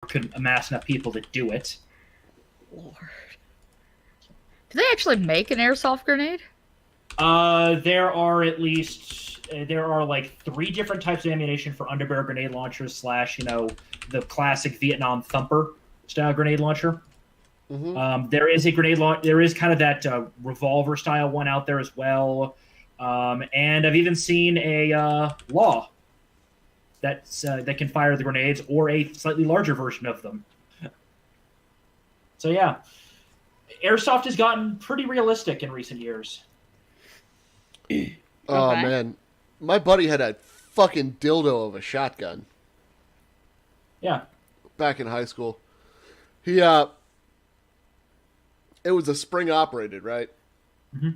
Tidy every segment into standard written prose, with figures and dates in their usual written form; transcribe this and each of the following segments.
could amass enough people to do it. Lord. Do they actually make an airsoft grenade? There are at least like 3 different types of ammunition for underbarrel grenade launchers / the classic Vietnam thumper style grenade launcher. Mm-hmm. There is a there is kind of that revolver style one out there as well. And I've even seen a law that can fire the grenades, or a slightly larger version of them. So yeah, airsoft has gotten pretty realistic in recent years. Oh, Okay. man. My buddy had a fucking dildo of a shotgun Yeah. back in high school. It was a spring operated, right? Mm-hmm.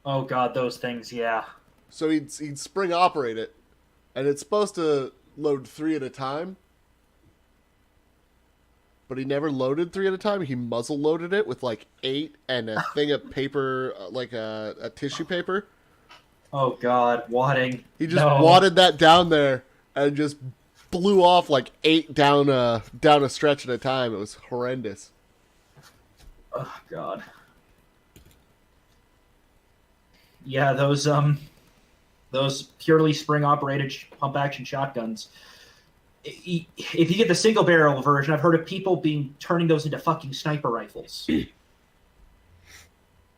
Oh god, those things, yeah. So he'd spring operate it, and it's supposed to load 3 at a time. But he never loaded 3 at a time. He muzzle loaded it with like 8 and a thing of paper, like a tissue paper. Oh god, wadding. He just wadded that down there and just blew off like 8 down a stretch at a time. It was horrendous. Oh god. Yeah, those purely spring operated pump action shotguns. If you get the single barrel version, I've heard of people turning those into fucking sniper rifles.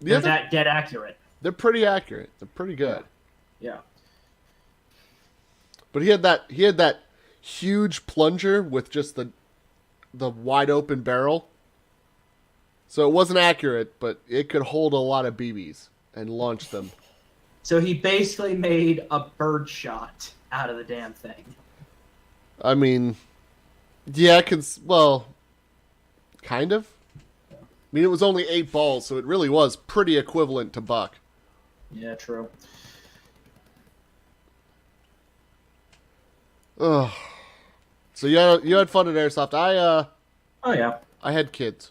They're that dead accurate. They're pretty accurate. They're pretty good. Yeah. But he had that huge plunger with just the wide open barrel. So it wasn't accurate, but it could hold a lot of BBs and launch them. So he basically made a bird shot out of the damn thing. I mean, yeah, well, kind of. I mean, it was only 8 balls, so it really was pretty equivalent to buck. Yeah, true. Ugh. So you had fun at airsoft. Oh yeah. I had kids.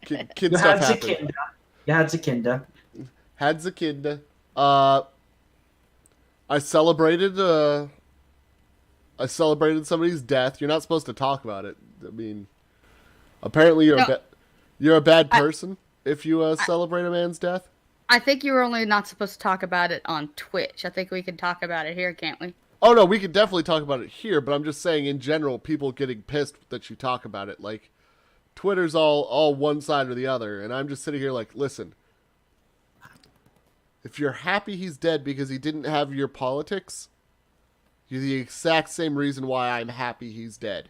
Kid You stuff had happened. Zakinda. You had Zakinda. Had Zakinda. I celebrated somebody's death. You're not supposed to talk about it. I mean, apparently you're a bad person if you celebrate a man's death. I think you were only not supposed to talk about it on Twitch. I think we can talk about it here, can't we? Oh no, we could definitely talk about it here, but I'm just saying in general, people getting pissed that you talk about it. Like, Twitter's all one side or the other, and I'm just sitting here like, listen, if you're happy he's dead because he didn't have your politics, you're the exact same reason why I'm happy he's dead.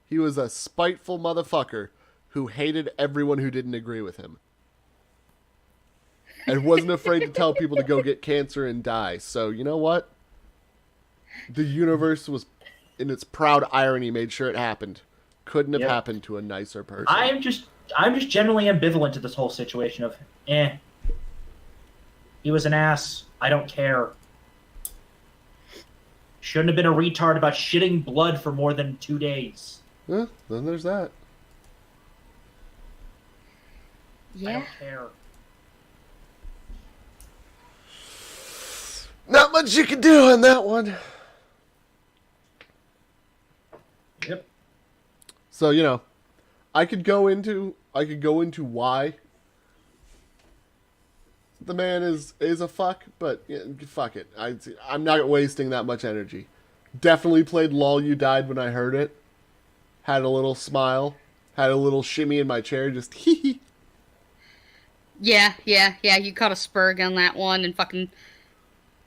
He was a spiteful motherfucker who hated everyone who didn't agree with him. And wasn't afraid to tell people to go get cancer and die. So, you know what? The universe was, in its proud irony, made sure it happened. Couldn't have happened to a nicer person. I'm just generally ambivalent to this whole situation of, he was an ass. I don't care. Shouldn't have been a retard about shitting blood for more than 2 days. Then there's that. Yeah. I don't care. Not much you can do on that one. Yep. So, you know, I could go into why the man is a fuck, but yeah, fuck it. I'm not wasting that much energy. Definitely played LOL You Died when I heard it. Had a little smile. Had a little shimmy in my chair, just hee hee. Yeah. You caught a spurg on that one and fucking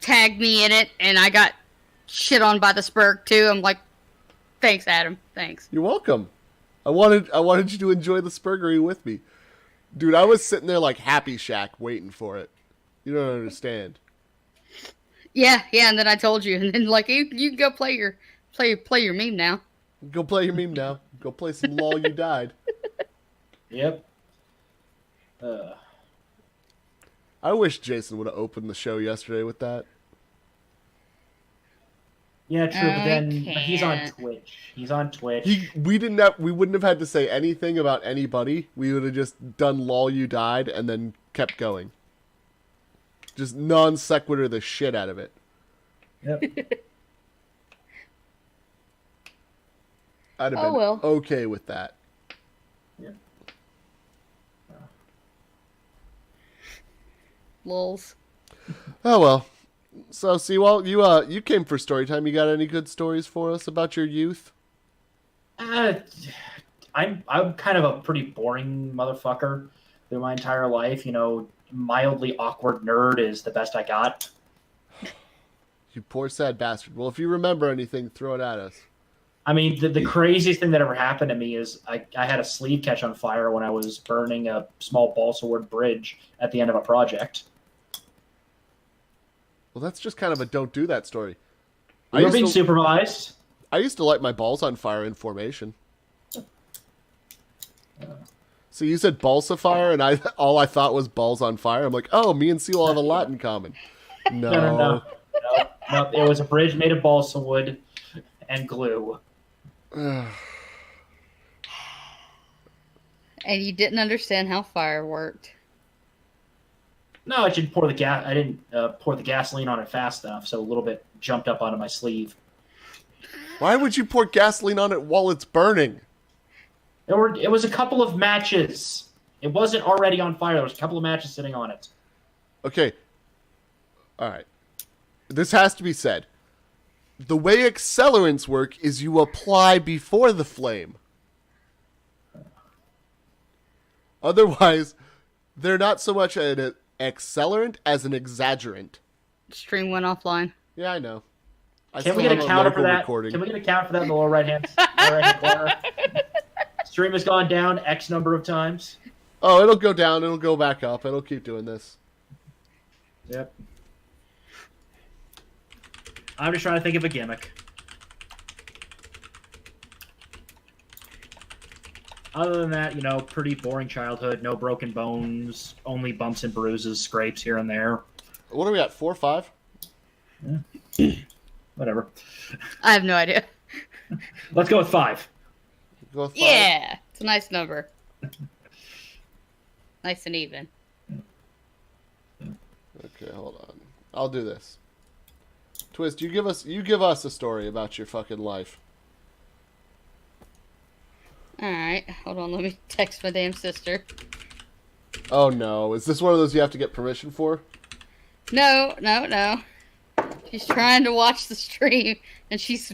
tagged me in it, and I got shit on by the spurg too. I'm like, thanks, Adam. Thanks. You're welcome. I wanted you to enjoy the spurgery with me. Dude, I was sitting there like Happy Shack waiting for it. You don't understand. Yeah, and then I told you, and then like you can go play your meme now. Go play your meme now. Go play some LOL You Died. Yep. I wish Jason would have opened the show yesterday with that. Yeah, true, but then he's on can't. Twitch. He's on Twitch. We wouldn't have had to say anything about anybody. We would have just done LOL You Died and then kept going. Just non sequitur the shit out of it. Yep. I'd have Oh, been well. okay with that. Yeah. Lols. Oh well. So CWal, you came for story time. You got any good stories for us about your youth? Uh, I'm kind of a pretty boring motherfucker through my entire life. You know, mildly awkward nerd is the best I got. You poor sad bastard. Well, if you remember anything, throw it at us. I mean, the craziest thing that ever happened to me is I had a sleeve catch on fire when I was burning a small balsa wood bridge at the end of a project. Well, that's just kind of a don't do that story. We were being supervised. I used to light my balls on fire in formation. So you said balsa fire, and all I thought was balls on fire. I'm like, oh, me and CWal have a lot in common. No. No. It was a bridge made of balsa wood and glue. And you didn't understand how fire worked. No, I didn't pour the gas. I didn't pour the gasoline on it fast enough, so a little bit jumped up onto my sleeve. Why would you pour gasoline on it while it's burning? It was a couple of matches. It wasn't already on fire. There was a couple of matches sitting on it. Okay. All right. This has to be said. The way accelerants work is you apply before the flame. Otherwise, they're not so much an accelerant as an exaggerant. Stream went offline. Yeah, I know. Can we get a counter for that? Recording. Can we get a counter for that in the lower right-hand corner? Stream has gone down X number of times. Oh, it'll go down. It'll go back up. It'll keep doing this. Yep. I'm just trying to think of a gimmick. Other than that, you know, pretty boring childhood. No broken bones. Only bumps and bruises, scrapes here and there. What are we at? 4 or 5? Yeah. Whatever. I have no idea. Let's go with 5. Go with 5? Yeah, it's a nice number. Nice and even. Okay, hold on. I'll do this. Twist, you give us a story about your fucking life. Alright, hold on, let me text my damn sister. Oh no, is this one of those you have to get permission for? No. She's trying to watch the stream, and she's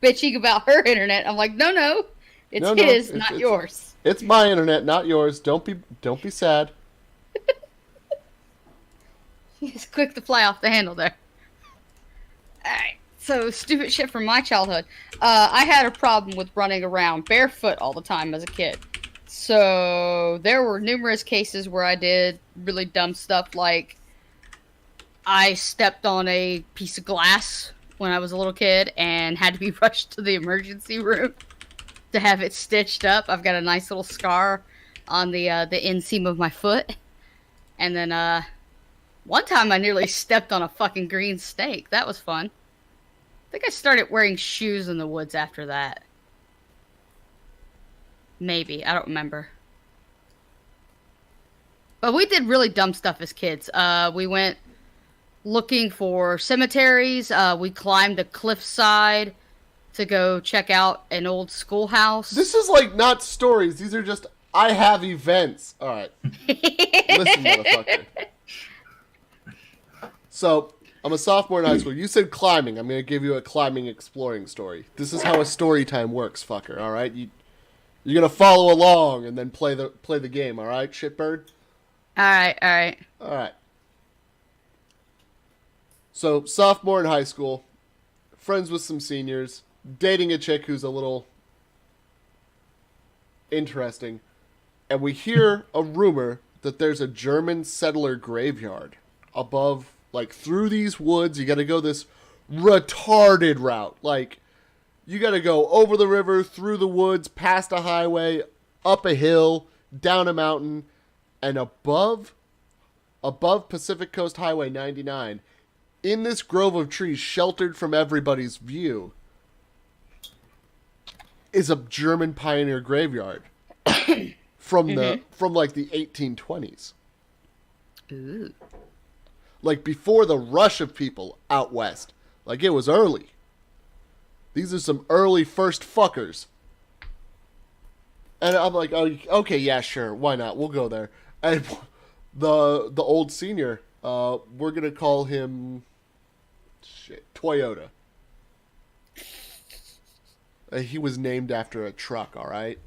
bitching about her internet. I'm like, no, it's his, not yours. It's my internet, not yours. Don't be sad. She's quick to fly off the handle there. Alright, so stupid shit from my childhood. I had a problem with running around barefoot all the time as a kid. So there were numerous cases where I did really dumb stuff, like I stepped on a piece of glass when I was a little kid and had to be rushed to the emergency room to have it stitched up. I've got a nice little scar on the inseam of my foot. And then one time I nearly stepped on a fucking green snake. That was fun. I think I started wearing shoes in the woods after that. Maybe. I don't remember. But we did really dumb stuff as kids. We went looking for cemeteries. We climbed a cliffside to go check out an old schoolhouse. This is like not stories. These are just I have events. All right. Listen, motherfucker. So, I'm a sophomore in high school. You said climbing. I'm going to give you a climbing exploring story. This is how a story time works, fucker, all right? You're going to follow along and then play the game, all right, shitbird? All right. All right. So, sophomore in high school, friends with some seniors, dating a chick who's a little interesting, and we hear a rumor that there's a German settler graveyard above, like, through these woods. You got to go this retarded route. Like, you got to go over the river, through the woods, past a highway, up a hill, down a mountain, and above Pacific Coast Highway 99, in this grove of trees sheltered from everybody's view, is a German pioneer graveyard from like the 1820s. Ooh. Like before the rush of people out west. Like it was early. These are some early first fuckers. And I'm like, oh, okay, yeah, sure, why not? We'll go there. And the old senior, we're gonna call him Toyota. He was named after a truck, all right.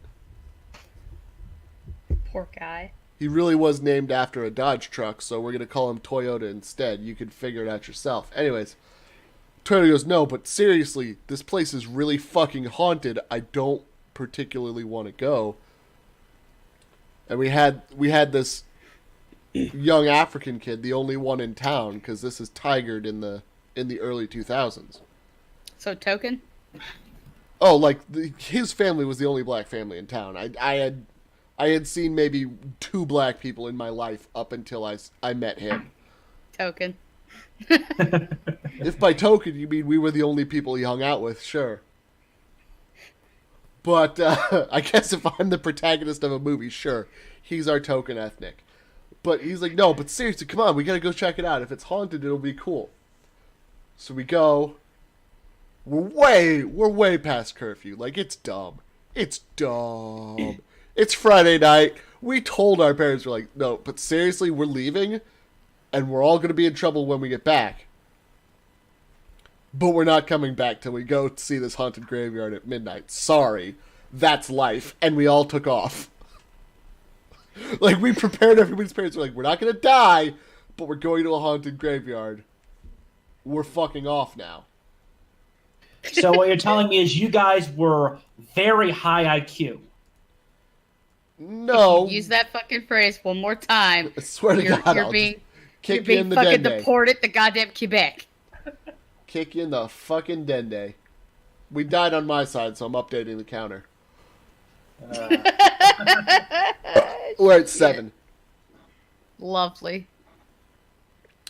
Poor guy. He really was named after a Dodge truck, so we're gonna call him Toyota instead. You can figure it out yourself. Anyways, Toyota goes, no, but seriously, this place is really fucking haunted. I don't particularly want to go. And we had this young African kid, the only one in town, because this is tigered in the early 2000s. So Token? Oh, like his family was the only black family in town. I had seen maybe 2 black people in my life up until I met him. Token. If by token you mean we were the only people he hung out with, sure. But I guess if I'm the protagonist of a movie, sure, he's our token ethnic. But he's like, no, but seriously, come on, we gotta go check it out. If it's haunted, it'll be cool. So we go. We're way past curfew. Like, it's dumb. It's dumb. It's Friday night. We told our parents, we're like, no, but seriously, we're leaving, and we're all gonna be in trouble when we get back. But we're not coming back till we go see this haunted graveyard at midnight. Sorry. That's life. And we all took off. Like, we prepared everybody's parents. We're like, we're not gonna die, but we're going to a haunted graveyard. We're fucking off now. So what you're telling me is you guys were very high IQ. No. Use that fucking phrase one more time. I swear to God, you're I'll being kick you in the fucking dende. deported to goddamn Quebec. Kick you in the fucking dende. We died on my side, so I'm updating the counter. We're at 7. Lovely.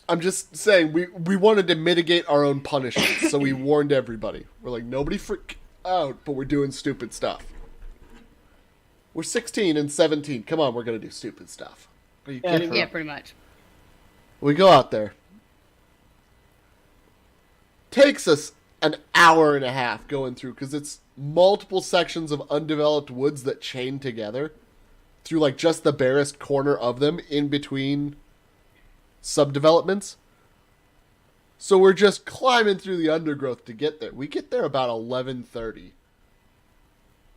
I'm just saying, we wanted to mitigate our own punishment, so we warned everybody. We're like, nobody freak out, but we're doing stupid stuff. We're 16 and 17. Come on, we're going to do stupid stuff. Are you kidding me? Yeah, pretty much. We go out there. Takes us an hour and a half going through, because it's multiple sections of undeveloped woods that chain together through, like, just the barest corner of them in between subdevelopments. So we're just climbing through the undergrowth to get there. We get there about 11:30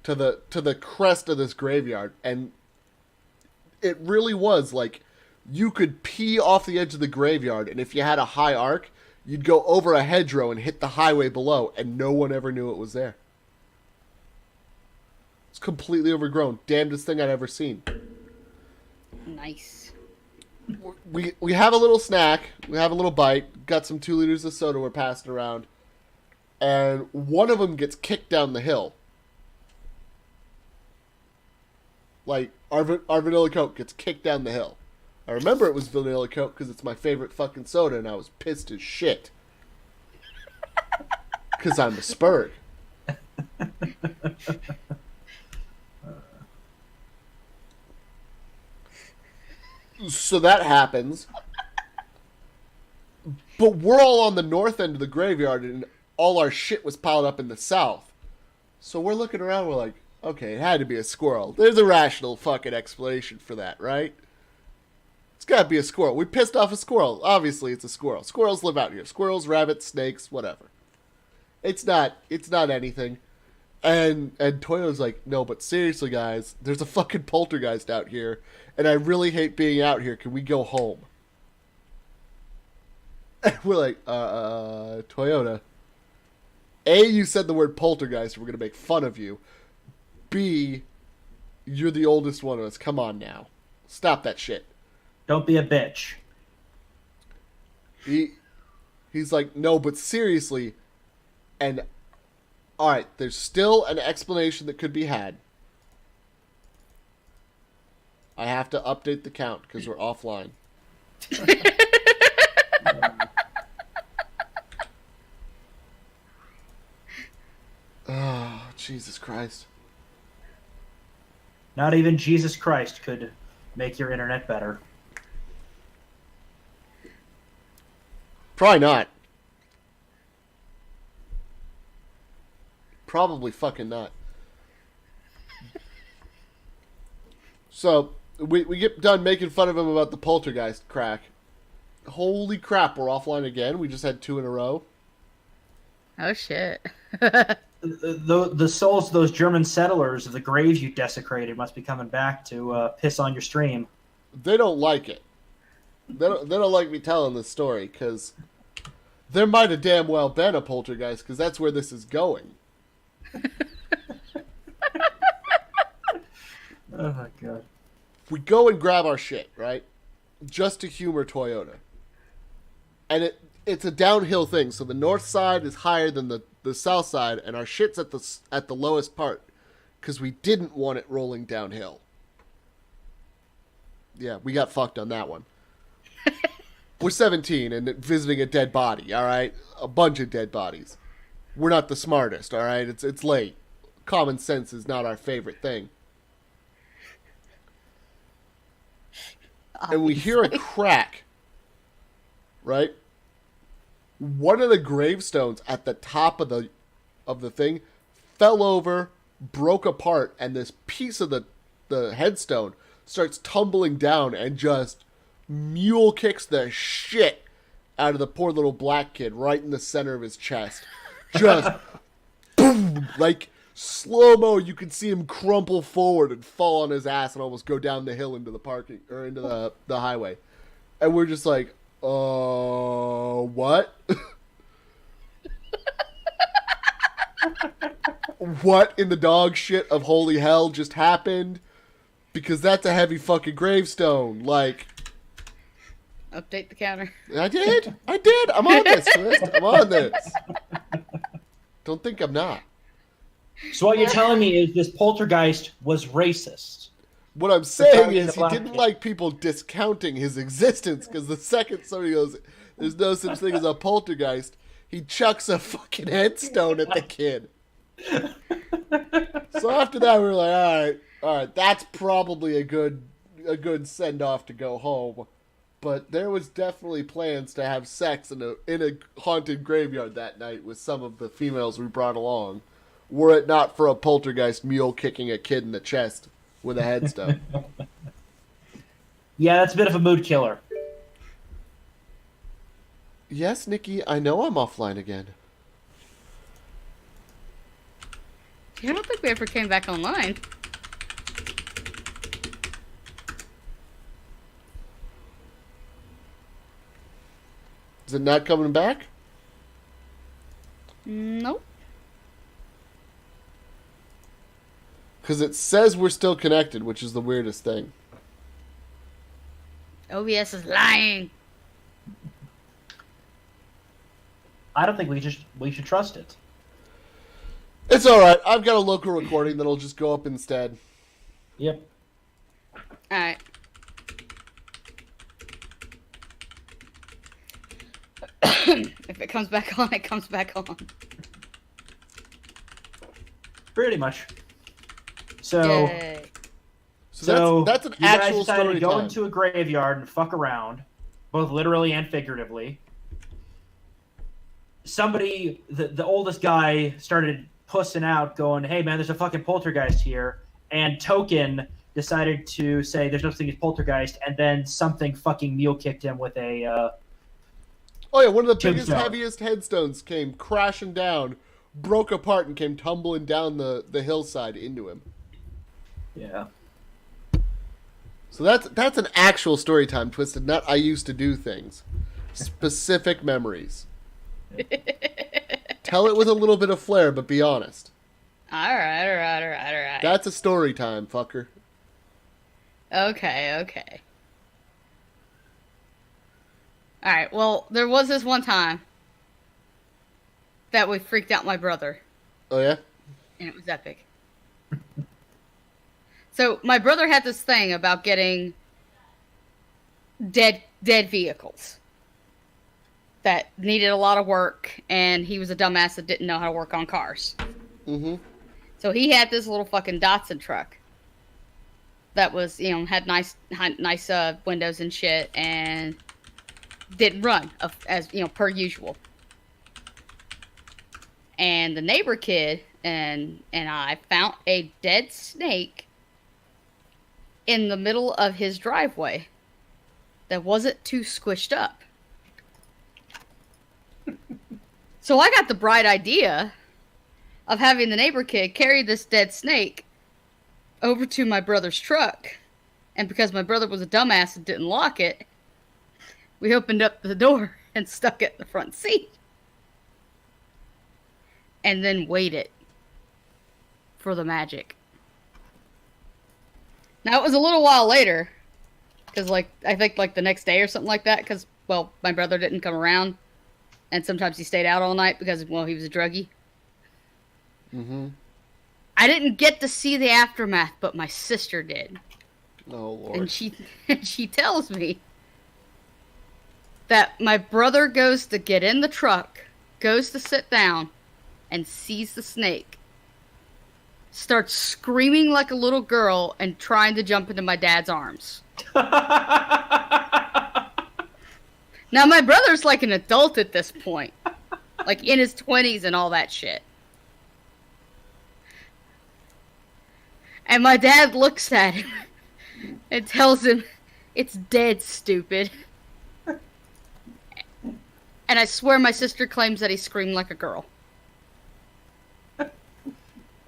to the crest of this graveyard, and it really was like you could pee off the edge of the graveyard, and if you had a high arc, you'd go over a hedgerow and hit the highway below, and no one ever knew it was there. It's completely overgrown. Damnedest thing I'd ever seen. Nice. We have a little snack. We have a little bite. Got some 2 liters of soda we're passing around. And one of them gets kicked down the hill. Like, our vanilla Coke gets kicked down the hill. I remember it was vanilla Coke because it's my favorite fucking soda, and I was pissed as shit. Because I'm a Spurg. So that happens. But we're all on the north end of the graveyard, and all our shit was piled up in the south. So we're looking around, we're like, okay, it had to be a squirrel. There's a rational fucking explanation for that, right? It's gotta be a squirrel. We pissed off a squirrel. Obviously, it's a squirrel. Squirrels live out here. Squirrels, rabbits, snakes, whatever. It's not anything. And Toyo's like, no, but seriously, guys, there's a fucking poltergeist out here, and I really hate being out here. Can we go home? And we're like, Toyota. A, you said the word poltergeist, we're gonna make fun of you. B, you're the oldest one of us. Come on now. Stop that shit. Don't be a bitch. He's like, no, but seriously, and alright, there's still an explanation that could be had. I have to update the count because we're offline. Oh, Jesus Christ. Not even Jesus Christ could make your internet better. Probably not. Probably fucking not. So we get done making fun of him about the poltergeist crack. Holy crap, we're offline again. We just had 2 in a row. Oh shit. The souls of those German settlers of the graves you desecrated must be coming back to piss on your stream. They don't like it. They don't like me telling this story, because there might have damn well been a poltergeist, because that's where this is going. Oh my god. We go and grab our shit, right? Just to humor Toyota. And it's a downhill thing, so the north side is higher than the south side, and our shit's at the lowest part, because we didn't want it rolling downhill. Yeah, we got fucked on that one. We're 17 and visiting a dead body, all right? A bunch of dead bodies. We're not the smartest, all right? It's late. Common sense is not our favorite thing. And we hear a crack, right? One of the gravestones at the top of the thing fell over, broke apart, and this piece of the headstone starts tumbling down and just mule kicks the shit out of the poor little black kid right in the center of his chest. Just boom, like slow-mo, you can see him crumple forward and fall on his ass and almost go down the hill into the parking, or into the highway. And we're just like, what? What in the dog shit of holy hell just happened? Because that's a heavy fucking gravestone. Like, Update the counter. I did. I'm on this, Twist. I'm on this. Don't think I'm not. So what you're telling me is this poltergeist was racist. What I'm saying targeting is the he black didn't kid. like people discounting his existence, because the second somebody goes, there's no such thing as a poltergeist, he chucks a fucking headstone at the kid. So after that, we were like, all right, that's probably a good send-off to go home. But there was definitely plans to have sex in a haunted graveyard that night with some of the females we brought along, were it not for a poltergeist mule kicking a kid in the chest with a headstone. Yeah, that's a bit of a mood killer. Yes, Nikki, I know I'm offline again. I don't think we ever came back online. Is it not coming back? Nope. Because it says we're still connected, which is the weirdest thing. OBS is lying. I don't think we should trust it. It's alright. I've got a local recording that'll just go up instead. Yep. Alright. If it comes back on, it comes back on. Pretty much. So, Yay. So that's an you guys actual decided story to go time. into a graveyard and fuck around, both literally and figuratively. Somebody, the oldest guy, started pussing out, going, "Hey man, there's a fucking poltergeist here," and Token decided to say, "There's no such thing as poltergeist," and then something fucking mule kicked him with a. Oh yeah, one of the biggest, Tombstone. heaviest headstones came crashing down, broke apart, and came tumbling down the hillside into him. Yeah. So that's an actual story time, Twisted. Not I used to do things. Specific memories. Tell it with a little bit of flair, but be honest. Alright. That's a story time, fucker. Okay. Alright, well, there was this one time that we freaked out my brother, Oh yeah? and it was epic. So, my brother had this thing about getting dead vehicles that needed a lot of work, and he was a dumbass that didn't know how to work on cars. Mm-hmm. So he had this little fucking Datsun truck that was, had nice windows and shit, and didn't run as per usual. And the neighbor kid and I found a dead snake in the middle of his driveway that wasn't too squished up. So I got the bright idea of having the neighbor kid carry this dead snake over to my brother's truck. And because my brother was a dumbass and didn't lock it, we opened up the door and stuck it in the front seat. And then waited for the magic. Now, it was a little while later, because, like, I think, like, the next day or something like that, because, well, my brother didn't come around, and sometimes he stayed out all night because, well, he was a druggie. Mm-hmm. I didn't get to see the aftermath, but my sister did. Oh, Lord. And she tells me that my brother goes to get in the truck, goes to sit down, and sees the snake, starts screaming like a little girl and trying to jump into my dad's arms. Now, my brother's like an adult at this point. Like, in his 20s and all that shit. And my dad looks at him and tells him, "It's dead, stupid." And I swear my sister claims that he screamed like a girl.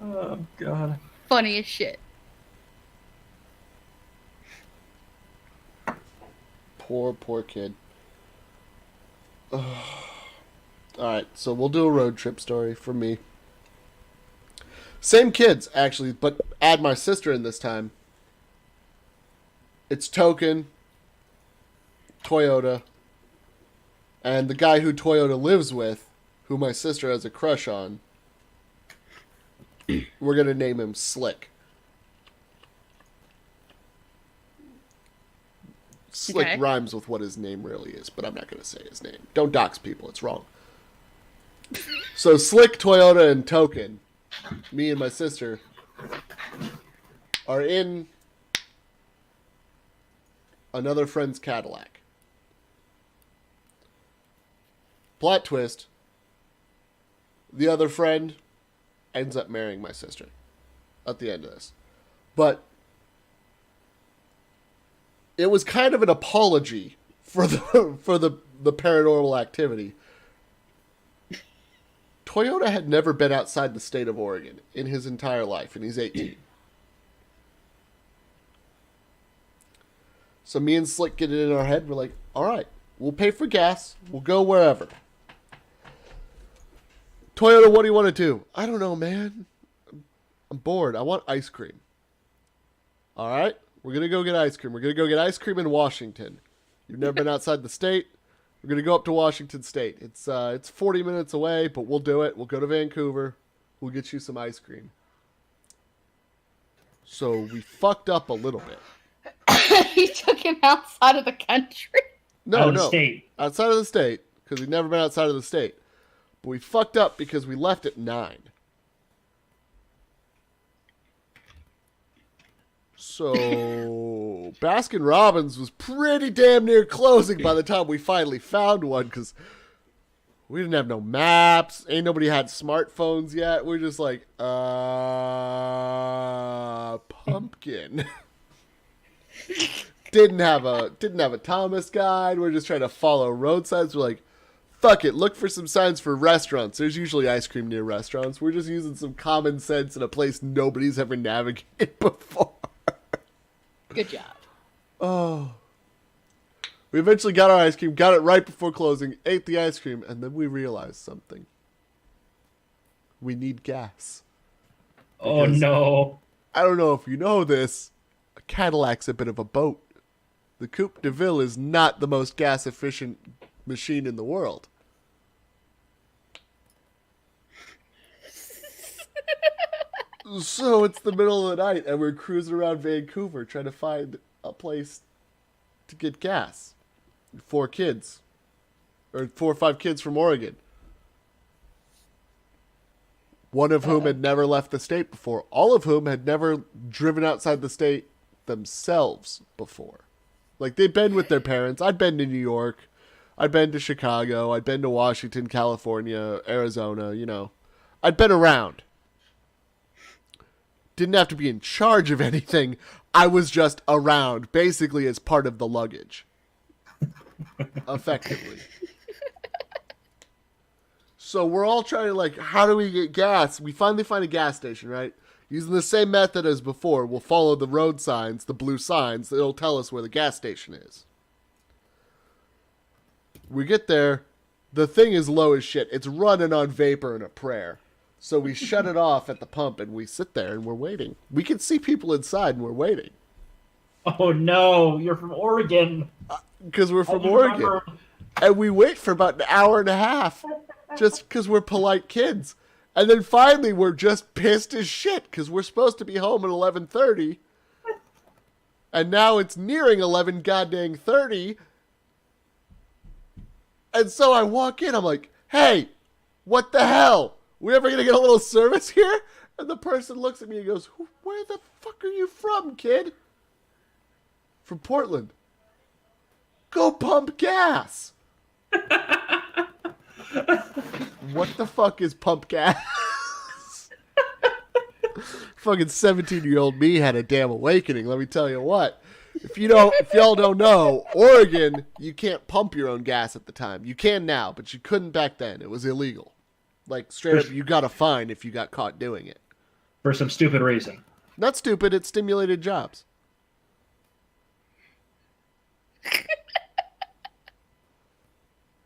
Oh, God. Funny as shit. Poor kid. Alright, so we'll do a road trip story for me. Same kids, actually, but add my sister in this time. It's Token, Toyota, and the guy who Toyota lives with, who my sister has a crush on. We're going to name him Slick. Slick Okay. rhymes with what his name really is, but I'm not going to say his name. Don't dox people, it's wrong. So Slick, Toyota, and Token, me and my sister, are in another friend's Cadillac. Plot twist, the other friend ends up marrying my sister at the end of this. But it was kind of an apology for the paranormal activity. Toyota had never been outside the state of Oregon in his entire life, and he's 18. So me and Slick get it in our head. We're like, all right, we'll pay for gas. We'll go wherever. Toyota, what do you want to do? I don't know, man. I'm bored. I want ice cream. All right, we're going to go get ice cream. We're going to go get ice cream in Washington. You've never been outside the state. We're going to go up to Washington State. It's 40 minutes away, but we'll do it. We'll go to Vancouver. We'll get you some ice cream. So we fucked up a little bit. He took him outside of the country. No, the state. Outside of the state, because we'd never been outside of the state. But we fucked up because we left at 9. So Baskin Robbins was pretty damn near closing by the time we finally found one, because we didn't have no maps. Ain't nobody had smartphones yet. We're just like, pumpkin. didn't have a Thomas guide. We're just trying to follow roadsides. We're like, fuck it, look for some signs for restaurants. There's usually ice cream near restaurants. We're just using some common sense in a place nobody's ever navigated before. Good job. Oh. We eventually got our ice cream, got it right before closing, ate the ice cream, and then we realized something. We need gas. Oh, no. I don't know if you know this, a Cadillac's a bit of a boat. The Coupe de Ville is not the most gas-efficient machine in the world. So it's the middle of the night, and we're cruising around Vancouver trying to find a place to get gas. 4 kids. Or 4 or 5 kids from Oregon. One of whom had never left the state before. All of whom had never driven outside the state themselves before. Like, they'd been with their parents. I'd been to New York. I'd been to Chicago. I'd been to Washington, California, Arizona, you know. I'd been around. Didn't have to be in charge of anything. I was just around, basically as part of the luggage. Effectively. So we're all trying to, like, how do we get gas? We finally find a gas station, right? Using the same method as before. We'll follow the road signs, the blue signs. That'll tell us where the gas station is. We get there. The thing is low as shit. It's running on vapor and a prayer. So we shut it off at the pump and we sit there and we're waiting. We can see people inside and we're waiting. Oh no, you're from Oregon. Because we're from Oregon. Remember. And we wait for about an hour and a half. Just because we're polite kids. And then finally we're just pissed as shit. Because we're supposed to be home at 11:30. And now it's nearing 11 goddamn 30. And so I walk in. I'm like, hey, what the hell? We ever going to get a little service here? And the person looks at me and goes, where the fuck are you from, kid? From Portland. Go pump gas. What the fuck is pump gas? Fucking 17-year-old me had a damn awakening, let me tell you what. If y'all don't know, Oregon, you can't pump your own gas at the time. You can now, but you couldn't back then. It was illegal. Like, straight up, you got a fine if you got caught doing it. For some stupid reason. Not stupid, it stimulated jobs.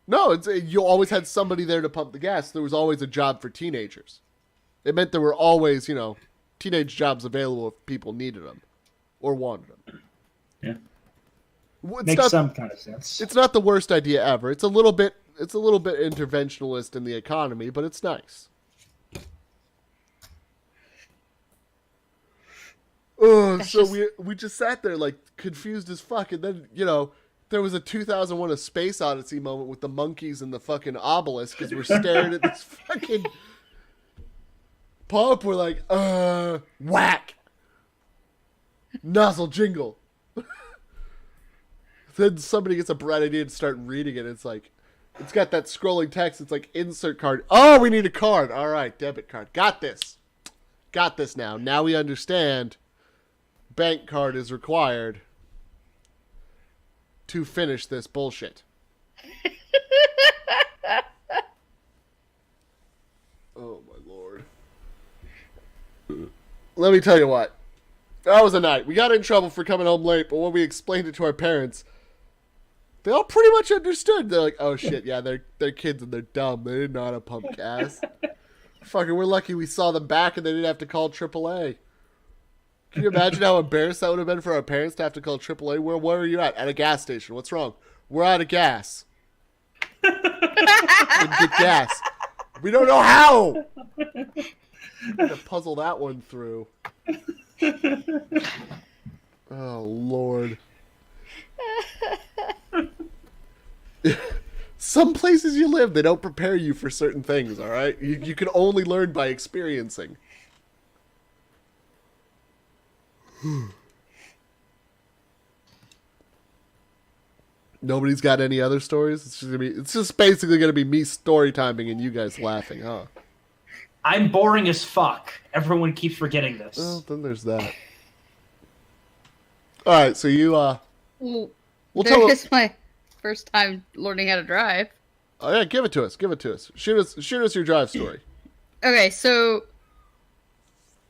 No, you always had somebody there to pump the gas. There was always a job for teenagers. It meant there were always, teenage jobs available if people needed them or wanted them. Yeah. Makes some kind of sense. It's not the worst idea ever. It's a little bit interventionalist in the economy, but it's nice. We just sat there like confused as fuck, and then there was a 2001: A Space Odyssey moment with the monkeys and the fucking obelisk because we're staring at this fucking pump. We're like, whack, nozzle jingle. Then somebody gets a bright idea and start reading it. It's like, it's got that scrolling text. It's like, insert card. Oh, we need a card. All right, debit card. Got this. Got this now. Now we understand. Bank card is required to finish this bullshit. Oh, my Lord. Let me tell you what. That was a night. We got in trouble for coming home late, but when we explained it to our parents, they all pretty much understood. They're like, oh shit, yeah, they're kids and they're dumb. They didn't know how to pump gas. Fucking, we're lucky we saw them back and they didn't have to call AAA. Can you imagine how embarrassed that would have been for our parents to have to call AAA? Where are you at? At a gas station. What's wrong? We're out of gas. Couldn't get gas. We don't know how. Had to puzzle that one through. Oh, Lord. Some places you live, they don't prepare you for certain things, all right? You can only learn by experiencing. Nobody's got any other stories? It's just basically gonna be me story timing and you guys laughing, huh? I'm boring as fuck. Everyone keeps forgetting this. Well, then there's that. All right, so you Well, this my first time learning how to drive. Oh yeah, give it to us. Shoot us your drive story. Okay, so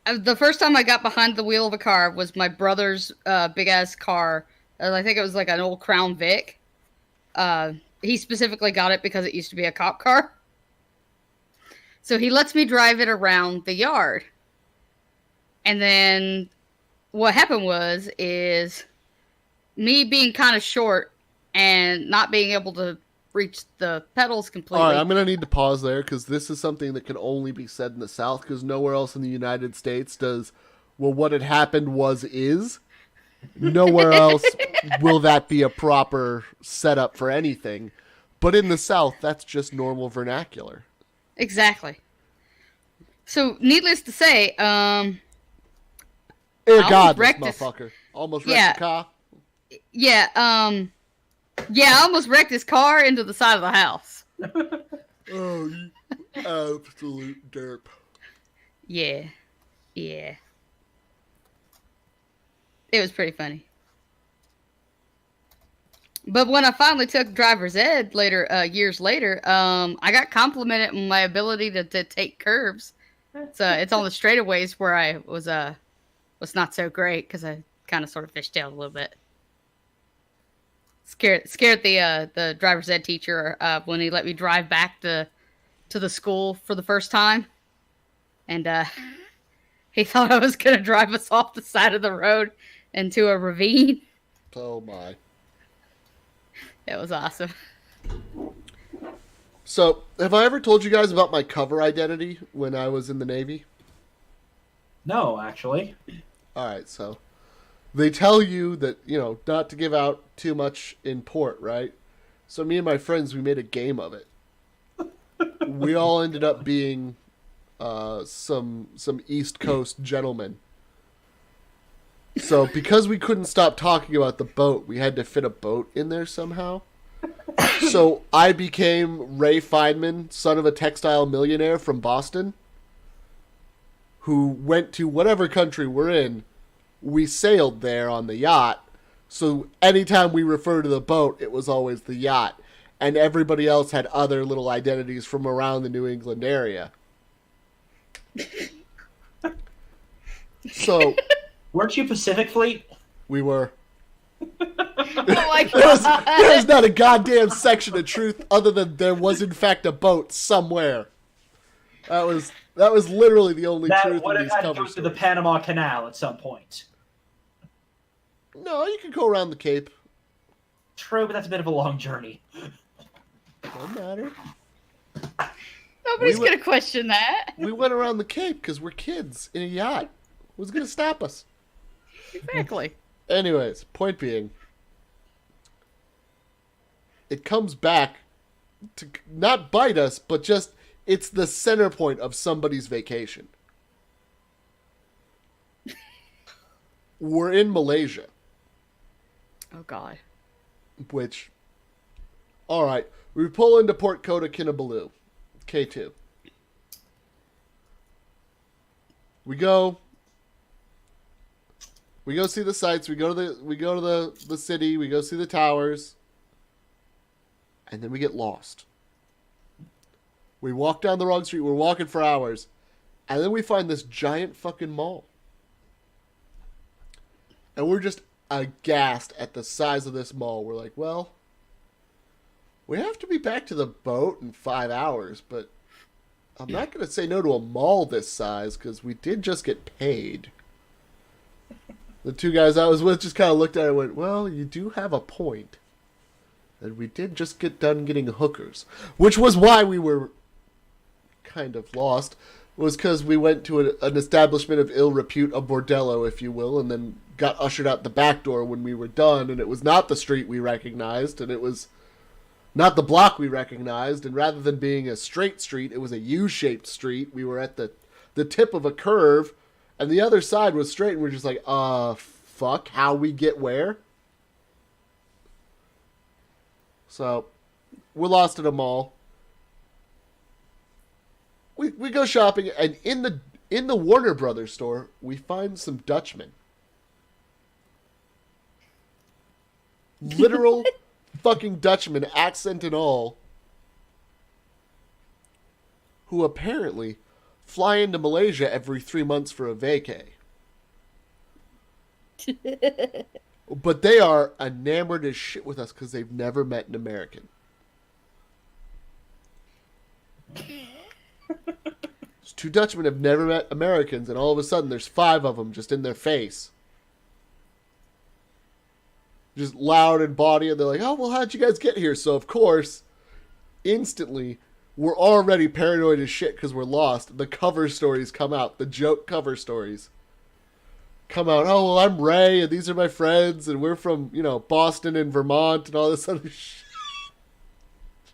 the first time I got behind the wheel of a car was my brother's big ass car. I think it was like an old Crown Vic. He specifically got it because it used to be a cop car. So he lets me drive it around the yard. And then what happened is me being kind of short and not being able to reach the pedals completely. All right, I'm going to need to pause there because this is something that can only be said in the South because nowhere else in the United States does, well, what had happened is. Nowhere else will that be a proper setup for anything. But in the South, that's just normal vernacular. Exactly. So, needless to say, God, this motherfucker. Almost wrecked the car. Yeah, I almost wrecked his car into the side of the house. Oh, you absolute derp. Yeah. It was pretty funny. But when I finally took driver's ed later, years later, I got complimented on my ability to take curves. It's on the straightaways where I was not so great because I kind of sort of fishtailed a little bit. Scared the driver's ed teacher when he let me drive back to the school for the first time, and he thought I was gonna drive us off the side of the road into a ravine. Oh my. It was awesome. So, have I ever told you guys about my cover identity when I was in the Navy? No, actually. Alright, so they tell you that, not to give out too much in port, right? So me and my friends, we made a game of it. We all ended up being some East Coast gentlemen. So because we couldn't stop talking about the boat, we had to fit a boat in there somehow. So I became Ray Feynman, son of a textile millionaire from Boston, who went to whatever country we're in. We sailed there on the yacht. So anytime we refer to the boat, it was always the yacht. And everybody else had other little identities from around the New England area. So... Weren't you Pacific Fleet? We were. Oh my god! There's not a goddamn section of truth other than there was in fact a boat somewhere. That was literally the only truth That would in have these had to cover go through the stories. Panama Canal at some point. No, you can go around the Cape. True, but that's a bit of a long journey. Don't matter. Nobody's gonna question that. We went around the Cape because we're kids in a yacht. Who's gonna stop us? Exactly. Anyways, point being, it comes back to not bite us, but just it's the center point of somebody's vacation. We're in Malaysia. Oh god. Which, alright, we pull into Port Kota Kinabalu, K2. We go see the sights, we go to the city, we go see the towers, and then we get lost. We walk down the wrong street, we're walking for hours, and then we find this giant fucking mall. And we're just aghast at the size of this mall. We're like, well, we have to be back to the boat in 5 hours, but I'm not going to say no to a mall this size because we did just get paid. The two guys I was with just kind of looked at it and went, well, you do have a point. And we did just get done getting hookers. Which was why we were kind of lost. Was because we went to an establishment of ill repute, a bordello, if you will, and then got ushered out the back door when we were done. And it was not the street we recognized, and it was not the block we recognized. And rather than being a straight street, it was a U-shaped street. We were at the tip of a curve. And the other side was straight, and we're just like, fuck, how we get where? So, we're lost at a mall. We go shopping, and in the Warner Brothers store, we find some Dutchmen. Literal fucking Dutchmen, accent and all, who apparently fly into Malaysia every 3 months for a vacay. But they are enamored as shit with us because they've never met an American. These two Dutchmen have never met Americans, and all of a sudden there's 5 of them just in their face. Just loud and bawdy, and they're like, oh, well, how'd you guys get here? So, of course, instantly, we're already paranoid as shit because we're lost. The cover stories come out. The joke cover stories come out. Oh, well, I'm Ray, and these are my friends, and we're from, Boston and Vermont and all this other shit.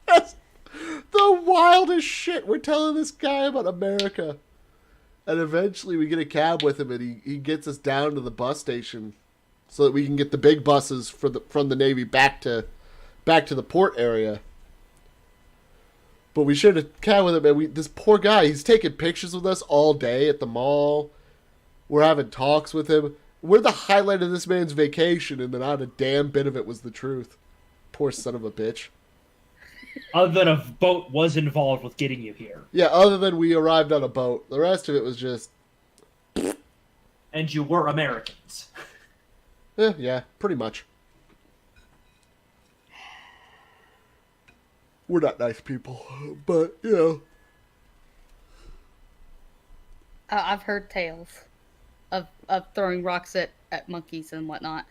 That's the wildest shit. We're telling this guy about America. And eventually we get a cab with him, and he gets us down to the bus station so that we can get the big buses from the Navy back to the port area. But we shared a cab with him, and this poor guy, he's taking pictures with us all day at the mall. We're having talks with him, We're the highlight of this man's vacation, and then not a damn bit of it was the truth. Poor son of a bitch. Other than a boat was involved with getting you here. Yeah, other than we arrived on a boat. The rest of it was just... And you were Americans. Yeah, pretty much. We're not nice people, but, you know. I've heard tales of throwing rocks at monkeys and whatnot.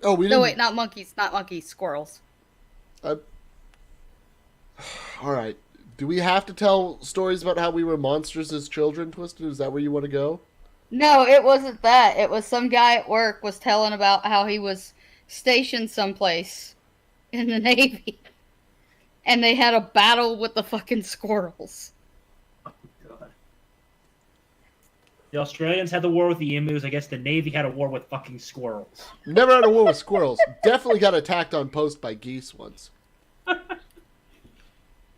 Oh, we didn't... No, wait, not monkeys, squirrels. Alright. Do we have to tell stories about how we were monsters as children, Twisted? Is that where you want to go? No, it wasn't that. It was some guy at work was telling about how he was stationed someplace in the Navy. And they had a battle with the fucking squirrels. Oh, God. The Australians had the war with the emus. I guess the Navy had a war with fucking squirrels. Never had a war with squirrels. Definitely got attacked on post by geese once.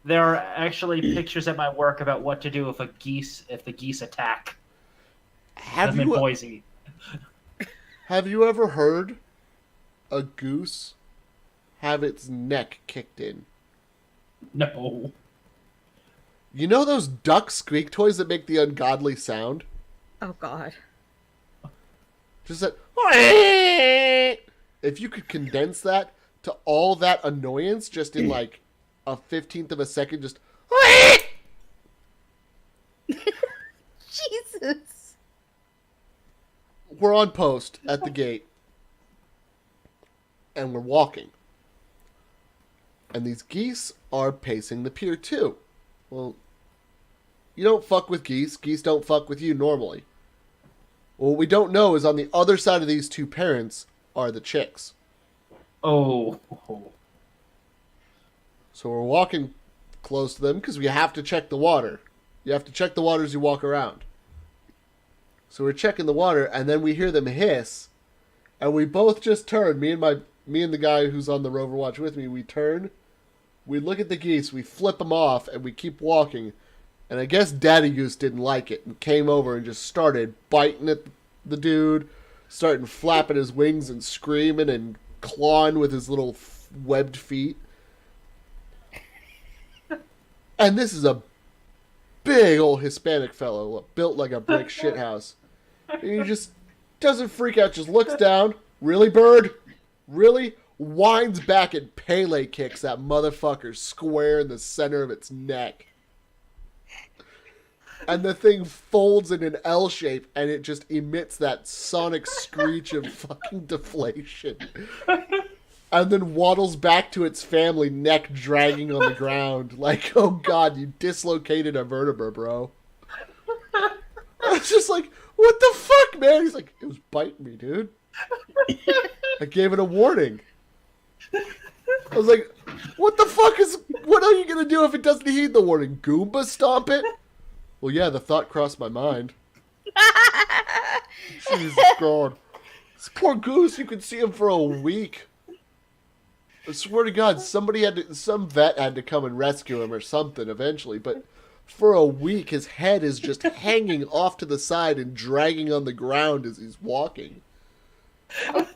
There are actually pictures at my work about what to do if the geese attack. I'm in Boise. Have you ever heard a goose have its neck kicked in? No. You know those duck squeak toys that make the ungodly sound? Oh, God. Just that... If you could condense that to all that annoyance just in like a 15th of a second, just... Jesus. We're on post at the gate. And we're walking. And these geese are pacing the pier too. Well, you don't fuck with geese. Geese don't fuck with you normally. What we don't know is on the other side of these two parents are the chicks. Oh. So we're walking close to them because we have to check the water. You have to check the water as you walk around. So we're checking the water, and then we hear them hiss, and we both just turn. Me and the guy who's on the Rover Watch with me, we turn, we look at the geese, we flip them off, and we keep walking. And I guess Daddy Goose didn't like it and came over and just started biting at the dude, starting flapping his wings and screaming and clawing with his little webbed feet. And this is a big old Hispanic fellow, built like a brick shithouse. And he just doesn't freak out, just looks down. Really, bird? Really? Winds back and Pele kicks that motherfucker square in the center of its neck. And the thing folds in an L shape, and it just emits that sonic screech of fucking deflation. And then waddles back to its family, neck dragging on the ground. Like, oh God, you dislocated a vertebra, bro. I was just like, what the fuck, man? He's like, it was biting me, dude. I gave it a warning. I was like, what are you going to do if it doesn't heed the warning? Goomba stomp it? Well, yeah, the thought crossed my mind. Jesus God. This poor goose, you could see him for a week. I swear to God, some vet had to come and rescue him or something eventually, but for a week his head is just hanging off to the side and dragging on the ground as he's walking.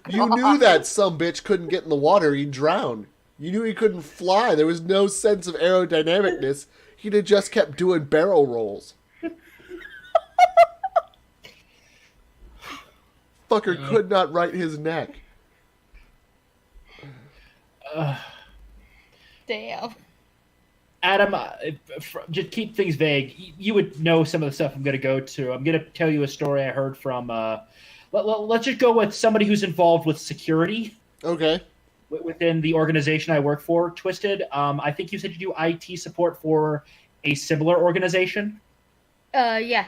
You knew that some bitch couldn't get in the water, he'd drown. You knew he couldn't fly, there was no sense of aerodynamicness, he'd have just kept doing barrel rolls. Fucker could not right his neck. Damn. Adam, just keep things vague. You would know some of the stuff I'm going to go to. I'm going to tell you a story I heard from... let's just go with somebody who's involved with security. Okay. Within the organization I work for, Twisted. I think you said you do IT support for a similar organization? Yeah.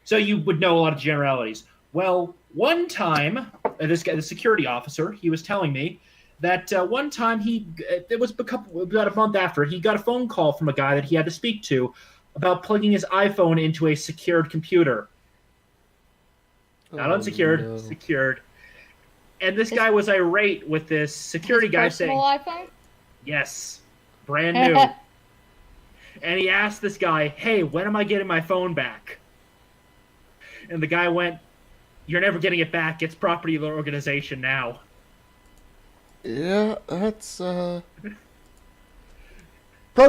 So you would know a lot of generalities. Well, one time, this guy, the security officer, he was telling me that one time it was about a month after, he got a phone call from a guy that he had to speak to about plugging his iPhone into a secured computer. Not unsecured, no. secured. And this guy was irate with this security guy saying... iPhone? Yes. Brand new. And he asked this guy, hey, when am I getting my phone back? And the guy went, You're never getting it back. It's property of the organization now. Yeah, that's Pro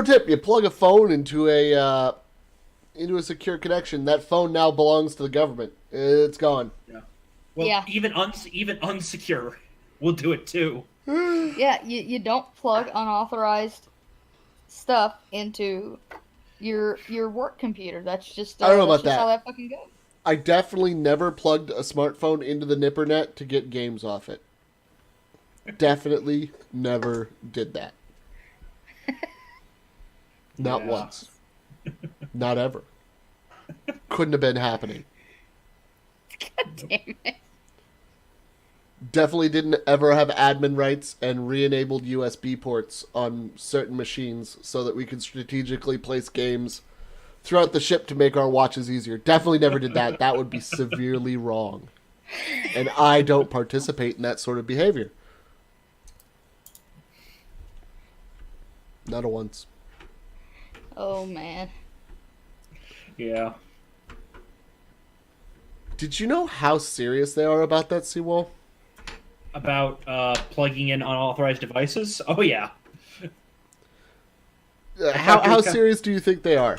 tip: you plug a phone into a secure connection. That phone now belongs to the government. It's gone. Yeah. Well, Yeah. even unsecure will do it too. Yeah, you don't plug unauthorized stuff into your work computer. That's just I don't know that's about just that. how that fucking goes. I definitely never plugged a smartphone into the Nippernet to get games off it. Definitely never did that. Not Yeah. once. Not ever. Couldn't have been happening. Damn it. Definitely didn't ever have admin rights and re-enabled USB ports on certain machines so that we could strategically place games throughout the ship to make our watches easier. Definitely never did that. That would be severely wrong. And I don't participate in that sort of behavior. Not a once. Oh man. Yeah. Did you know how serious they are about that, CWal? About plugging in unauthorized devices? Oh, yeah. How serious do you think they are?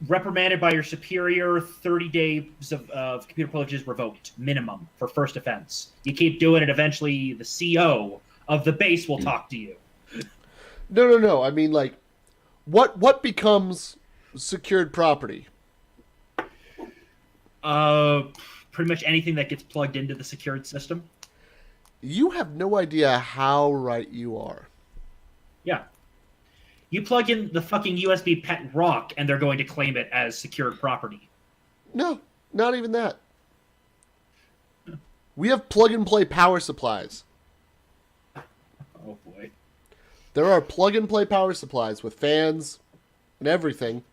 Reprimanded by your superior, 30 days of computer privileges revoked, minimum, for first offense. You keep doing it, eventually the CO of the base will talk to you. No. I mean, like, what becomes secured property? Pretty much anything that gets plugged into the secured system. You have no idea how right you are. Yeah. You plug in the fucking USB pet rock, and they're going to claim it as secured property. No, not even that. We have plug-and-play power supplies. Oh, boy. There are plug-and-play power supplies with fans and everything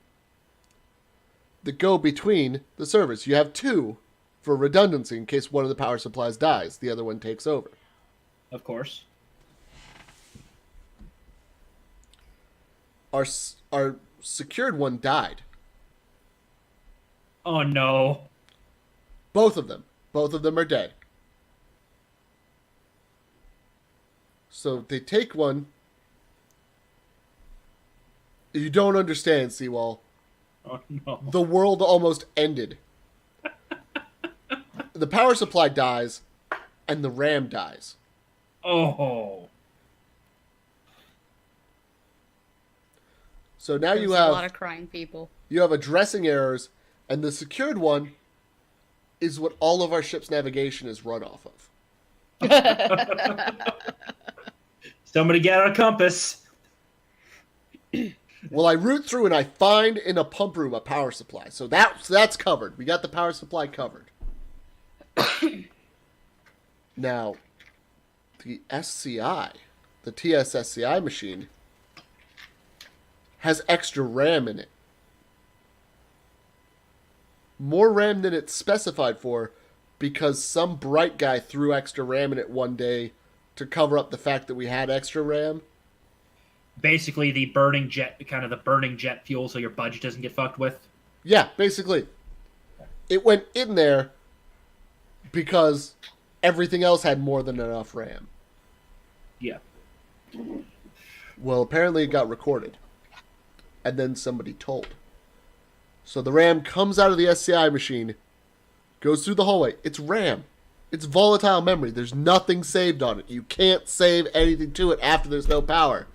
that go between the servers. You have two for redundancy in case one of the power supplies dies. The other one takes over. Of course. Our secured one died. Oh, no. Both of them. Both of them are dead. So they take one. You don't understand, CWal. Oh, no. The world almost ended. The power supply dies, and the RAM dies. Oh. So now There's you a have lot of crying people. addressing errors, and the secured one is what all of our ship's navigation is run off of. Somebody get out a compass. Well, I root through and I find in a pump room a power supply. So that's covered. We got the power supply covered. Now, the SCI, the TSSCI machine, has extra RAM in it. More RAM than it's specified for because some bright guy threw extra RAM in it one day to cover up the fact that we had extra RAM. Basically, the burning jet fuel so your budget doesn't get fucked with. Yeah, basically. It went in there because everything else had more than enough RAM. Yeah. Well, apparently it got recorded. And then somebody told. So the RAM comes out of the SCI machine, goes through the hallway. It's RAM. It's volatile memory. There's nothing saved on it. You can't save anything to it after there's no power.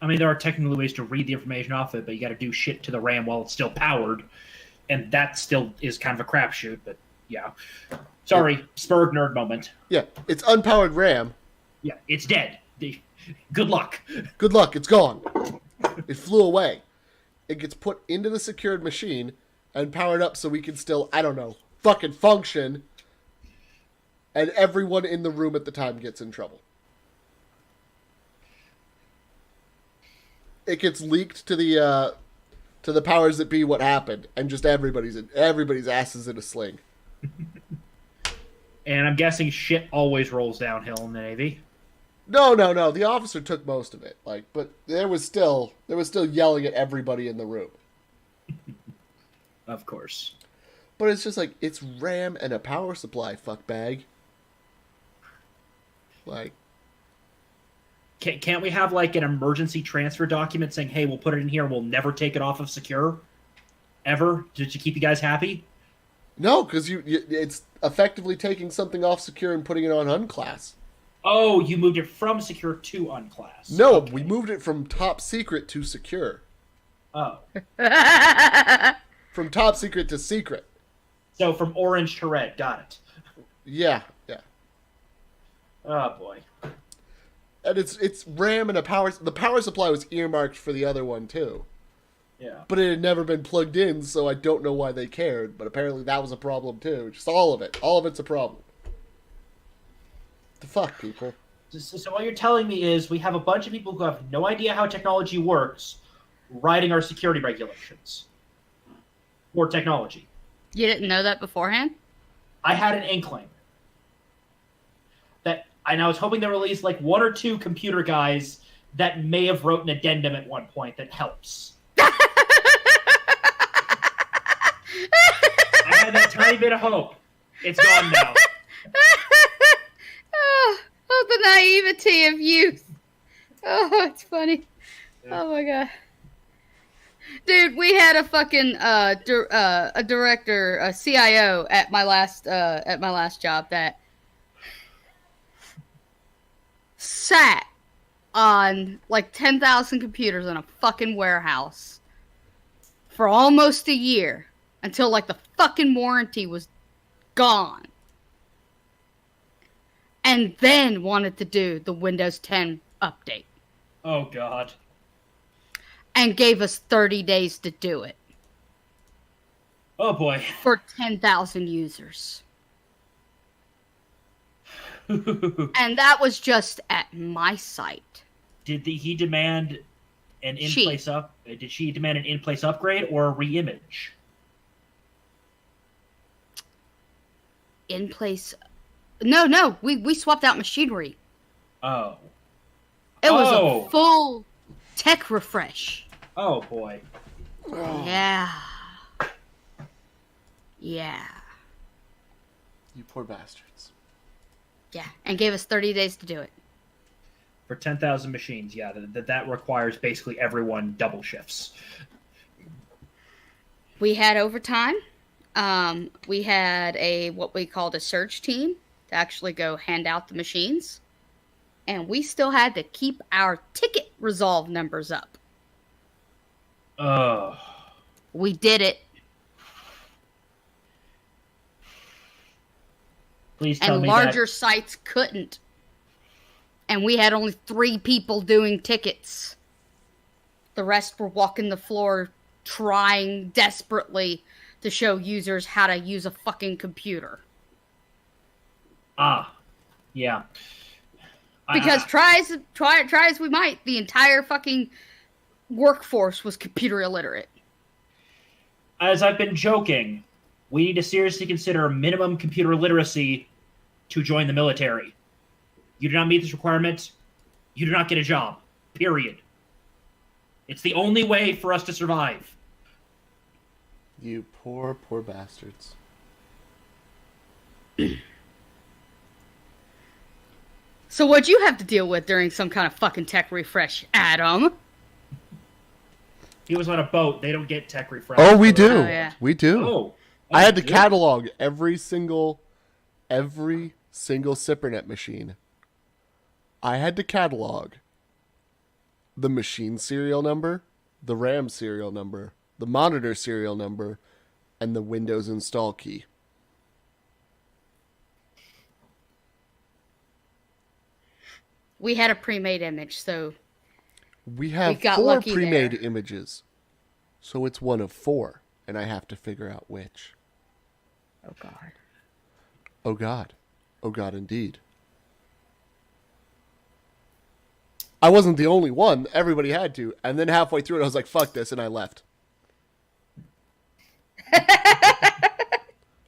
I mean, there are technical ways to read the information off it, but you got to do shit to the RAM while it's still powered, and that still is kind of a crapshoot. But yeah, sorry, Spurg nerd moment. Yeah, it's unpowered RAM. Yeah, it's dead. Good luck. Good luck, it's gone. It flew away. It gets put into the secured machine and powered up so we can still, I don't know, fucking function. And everyone in the room at the time gets in trouble. It gets leaked to the powers that be what happened, and just everybody's ass is in a sling. And I'm guessing shit always rolls downhill in the Navy. No. The officer took most of it. But there was still yelling at everybody in the room. Of course. But it's just like, it's RAM and a power supply, fuckbag. Like, Can't we have like an emergency transfer document saying, "Hey, we'll put it in here and we'll never take it off of secure, ever, just to keep you guys happy"? no, because it's effectively taking something off secure and putting it on unclass. Oh, you moved it from secure to unclass. No, Okay. we moved it from top secret to secure. Oh, From top secret to secret. so from orange to red. Got it. Yeah. Oh boy. And it's RAM and the power supply was earmarked for the other one too. Yeah. But it had never been plugged in, so I don't know why they cared. But apparently that was a problem too. Just all of it. All of it's a problem. The fuck, people? So what you're telling me is we have a bunch of people who have no idea how technology works writing our security regulations for technology. You didn't know that beforehand? I had an inkling that, and I was hoping they released like one or two computer guys that may have wrote an addendum at one point that helps. I had that tiny bit of hope. It's gone now. Oh, the naivety of youth. Oh, it's funny. Oh my god. Dude, we had a fucking a director, a CIO at my last job that sat on like 10,000 computers in a fucking warehouse for almost a year until like the fucking warranty was gone. And then wanted to do the Windows 10 update. Oh god. And gave us 30 days to do it. Oh boy. For 10,000 users. And that was just at my site. Did he demand an in-place Did she demand an in-place upgrade or a re-image? In-place. No. We swapped out machinery. Oh. It was a full tech refresh. Oh boy. Yeah. Yeah. You poor bastards. Yeah. And gave us 30 days to do it. For 10,000 machines, yeah, that requires basically everyone double shifts. We had overtime. We had what we called a surge team to actually go hand out the machines. And we still had to keep our ticket resolve numbers up. We did it. Please tell and me larger that... sites couldn't. And we had only 3 people doing tickets. The rest were walking the floor trying desperately to show users how to use a fucking computer. Yeah. Because try as we might, the entire fucking workforce was computer illiterate. As I've been joking, we need to seriously consider minimum computer literacy to join the military. You do not meet this requirement, you do not get a job. Period. It's the only way for us to survive. You poor bastards. So what'd you have to deal with during some kind of fucking tech refresh, Adam? He was on a boat. They don't get tech refresh. Oh, we do. Oh, yeah. We do. Oh. I had to catalog every single SIPRNet machine. I had to catalog the machine serial number, the RAM serial number, the monitor serial number, and the Windows install key. We had a pre-made image, so We have got 4 lucky pre-made there. images. So it's one of 4, and I have to figure out which. oh god. Oh God. Oh God, indeed. I wasn't the only one. Everybody had to. And then halfway through it, I was like, fuck this, and I left.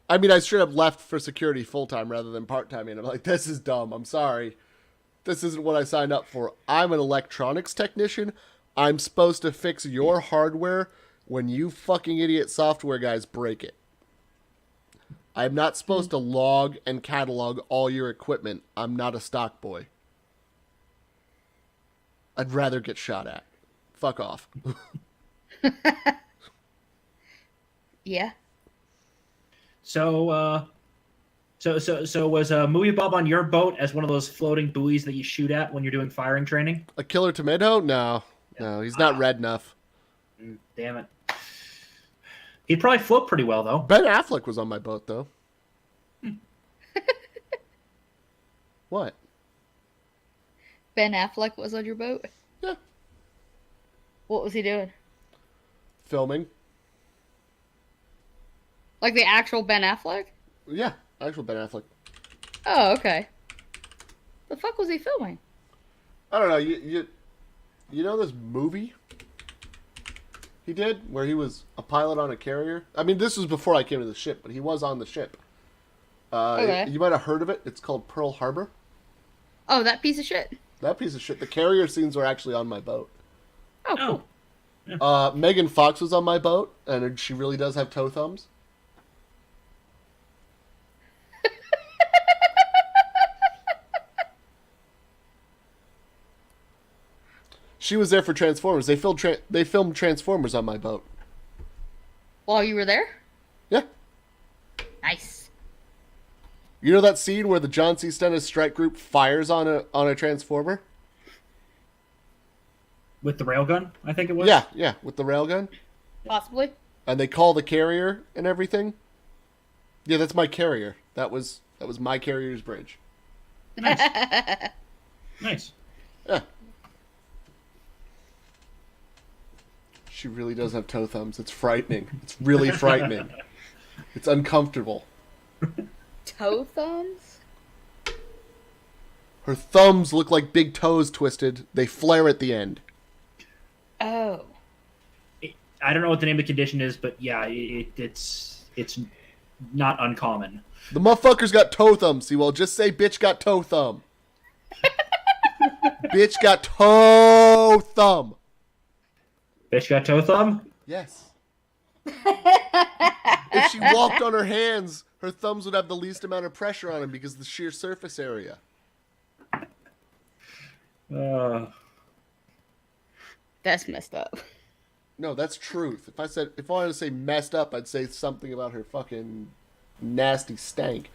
I mean, I straight up left for security full-time rather than part-time, and I'm like, this is dumb. I'm sorry. This isn't what I signed up for. I'm an electronics technician. I'm supposed to fix your hardware when you fucking idiot software guys break it. I'm not supposed to log and catalog all your equipment. I'm not a stock boy. I'd rather get shot at. Fuck off. Yeah. So was Movie Bob on your boat as one of those floating buoys that you shoot at when you're doing firing training? A killer tomato? No. No, he's not red enough. Damn it. He'd probably float pretty well, though. Ben Affleck was on my boat, though. What? Ben Affleck was on your boat? Yeah. What was he doing? Filming. Like the actual Ben Affleck? Yeah, actual Ben Affleck. Oh, okay. The fuck was he filming? I don't know. You know this movie he did where he was a pilot on a carrier? I mean, this was before I came to the ship, but he was on the ship. Okay. You might have heard of it. It's called Pearl Harbor. Oh, that piece of shit. That piece of shit. The carrier scenes were actually on my boat. Oh, cool. Megan Fox was on my boat, and she really does have toe thumbs. She was there for Transformers. They filmed Transformers on my boat. While you were there? Yeah. Nice. You know that scene where the John C. Stennis strike group fires on a Transformer? With the railgun, I think it was? Yeah, with the railgun. Possibly. And they call the carrier and everything. Yeah, that's my carrier. That was my carrier's bridge. Nice. Nice. Yeah. She really does have toe thumbs. It's frightening. It's really frightening. It's uncomfortable. Toe thumbs? Her thumbs look like big toes twisted. They flare at the end. Oh. I don't know what the name of the condition is, but yeah, it's not uncommon. The motherfucker's got toe thumbs. CWal, just say bitch got toe thumb. Bitch got toe thumb. Bitch got toe thumb? Yes. If she walked on her hands, her thumbs would have the least amount of pressure on them because of the sheer surface area. That's messed up. No, that's truth. If I wanted to say messed up, I'd say something about her fucking nasty stank.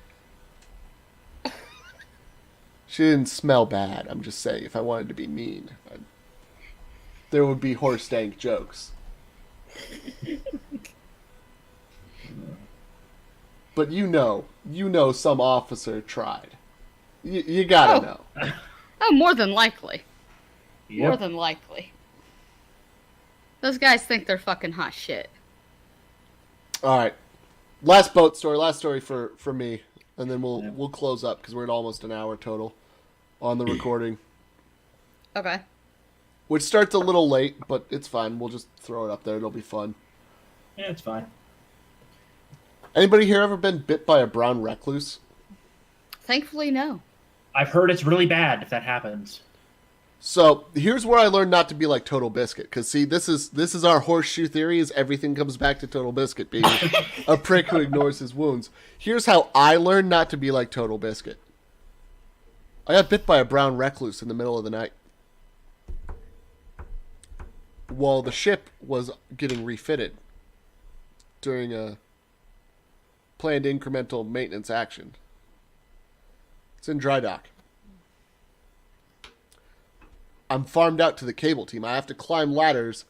She didn't smell bad. I'm just saying, if I wanted to be mean, there would be horse stank jokes. But you know some officer tried. You gotta know. Oh, more than likely. Yep. More than likely. Those guys think they're fucking hot shit. All right, last story for me, and then we'll close up because we're at almost an hour total on the recording. Okay. Which starts a little late, but it's fine. We'll just throw it up there. It'll be fun. Yeah, it's fine. Anybody here ever been bit by a brown recluse? Thankfully, no. I've heard it's really bad if that happens. So here's where I learned not to be like Total Biscuit. Because see, this is our horseshoe theory: is everything comes back to Total Biscuit being a prick who ignores his wounds. Here's how I learned not to be like Total Biscuit. I got bit by a brown recluse in the middle of the night while the ship was getting refitted during a planned incremental maintenance action. It's in dry dock. I'm farmed out to the cable team. I have to climb ladders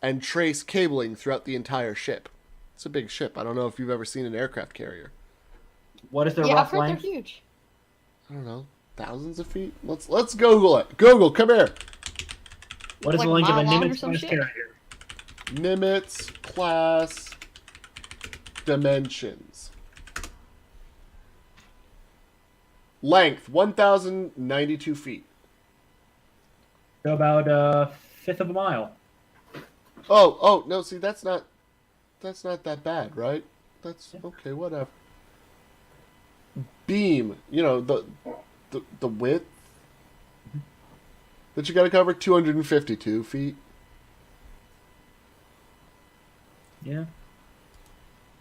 and trace cabling throughout the entire ship. It's a big ship. I don't know if you've ever seen an aircraft carrier. What is their Yeah, I've rough heard length? they're huge. I don't know, thousands of feet. Let's Google it. Google, come here. What is Like the length of a mile long or Nimitz some class shit? carrier? Nimitz class dimensions. Length 1,092 feet. So about a fifth of a mile. Oh no! See, that's not that bad, right? That's okay. Whatever. Beam, the width that you got to cover 252 feet. Yeah.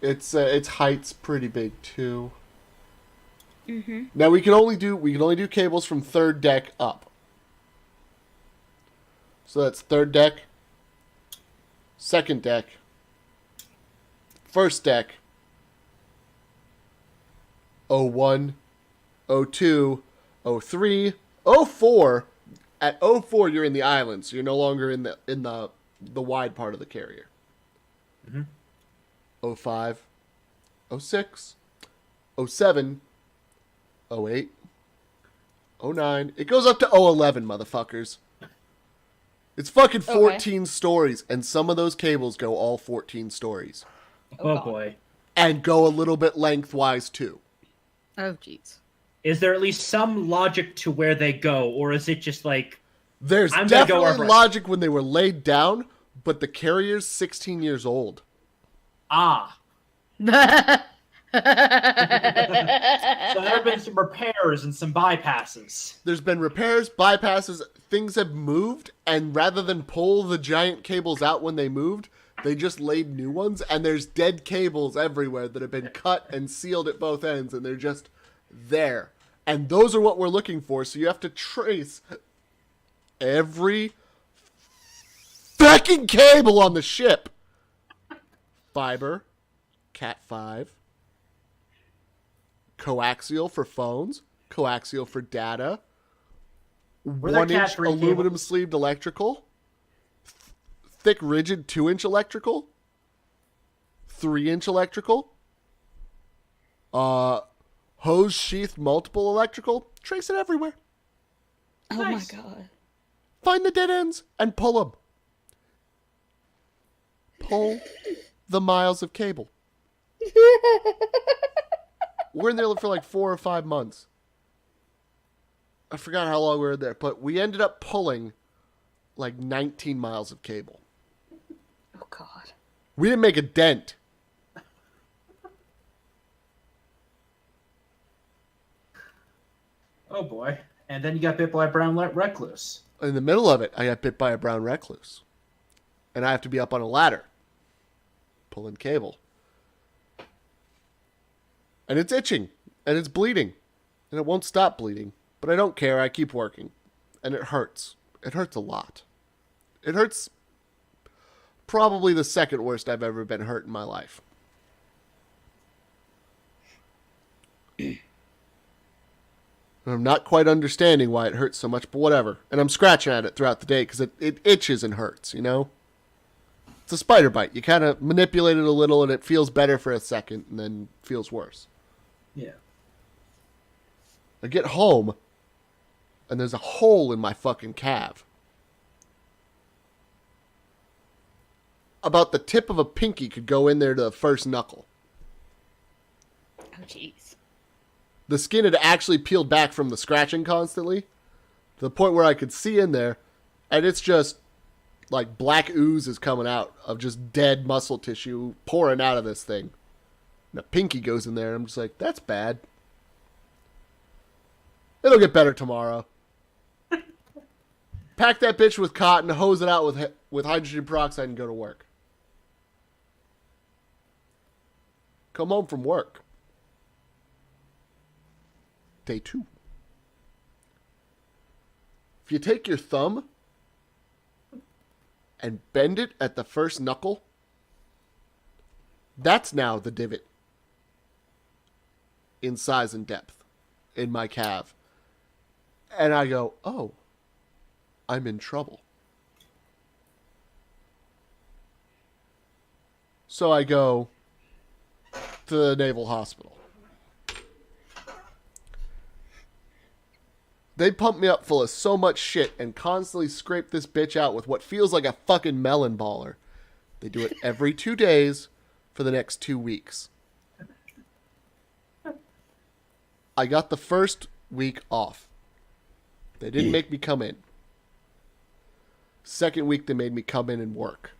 Its height's pretty big too. Mm-hmm. Now we can only do cables from third deck up. So that's third deck, second deck, first deck, 01, 02, 03, 04. At 04 you're in the island, so you're no longer in the wide part of the carrier. Mm-hmm. 05, 06, 07, 08, 09. It goes up to 011, motherfuckers. It's fucking 14 stories, and some of those cables go all 14 stories. Oh boy. And go a little bit lengthwise, too. Oh, jeez. Is there at least some logic to where they go, or is it just like... There's definitely logic when they were laid down, but the carrier's 16 years old. Ah. So there have been some repairs and some bypasses. There's been repairs, bypasses, things have moved, and rather than pull the giant cables out when they moved, they just laid new ones, and there's dead cables everywhere that have been cut and sealed at both ends, and they're just there. And those are what we're looking for, so you have to trace every fucking cable on the ship. Fiber, Cat5, coaxial for phones, coaxial for data, 1-inch aluminum sleeved electrical, thick rigid 2-inch electrical, 3-inch electrical, hose sheath multiple electrical. Trace it everywhere. Oh nice. My god. Find the dead ends and pull them. Pull the miles of cable. We're in there for like 4 or 5 months. I forgot how long we were there, but we ended up pulling like 19 miles of cable. Oh god. We didn't make a dent. Oh boy. And then you got bit by a brown recluse. In the middle of it, I got bit by a brown recluse. And I have to be up on a ladder. Pulling cable. And it's itching. And it's bleeding. And it won't stop bleeding. But I don't care. I keep working. And it hurts. It hurts a lot. It hurts probably the second worst I've ever been hurt in my life. I'm not quite understanding why it hurts so much, but whatever. And I'm scratching at it throughout the day because it itches and hurts, you know? It's a spider bite. You kind of manipulate it a little and it feels better for a second and then feels worse. Yeah. I get home and there's a hole in my fucking calf. About the tip of a pinky could go in there to the first knuckle. Oh, jeez. The skin had actually peeled back from the scratching constantly to the point where I could see in there, and it's just like black ooze is coming out of just dead muscle tissue pouring out of this thing. And a pinky goes in there, and I'm just like, that's bad. It'll get better tomorrow. Pack that bitch with cotton, hose it out with hydrogen peroxide, and go to work. Come home from work. Day 2. If you take your thumb and bend it at the first knuckle, that's now the divot in size and depth in my calf. And I go, oh, I'm in trouble. So I go to the Naval Hospital. They pump me up full of so much shit and constantly scrape this bitch out with what feels like a fucking melon baller. They do it every 2 days for the next 2 weeks. I got the first week off. They didn't make me come in. Second week, they made me come in and work.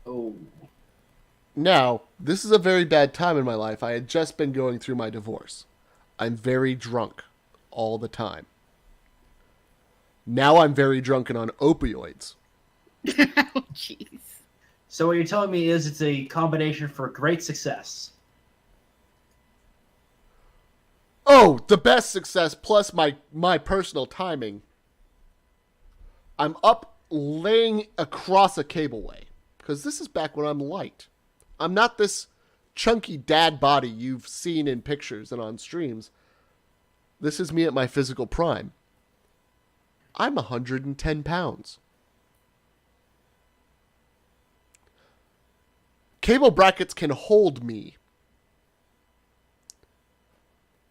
Oh. Now, this is a very bad time in my life. I had just been going through my divorce. I'm very drunk all the time. Now I'm very drunken on opioids. Oh, jeez. So what you're telling me is it's a combination for great success. Oh, the best success plus my personal timing. I'm up laying across a cableway. Because this is back when I'm light. I'm not this chunky dad body you've seen in pictures and on streams. This is me at my physical prime. I'm 110 pounds. Cable brackets can hold me.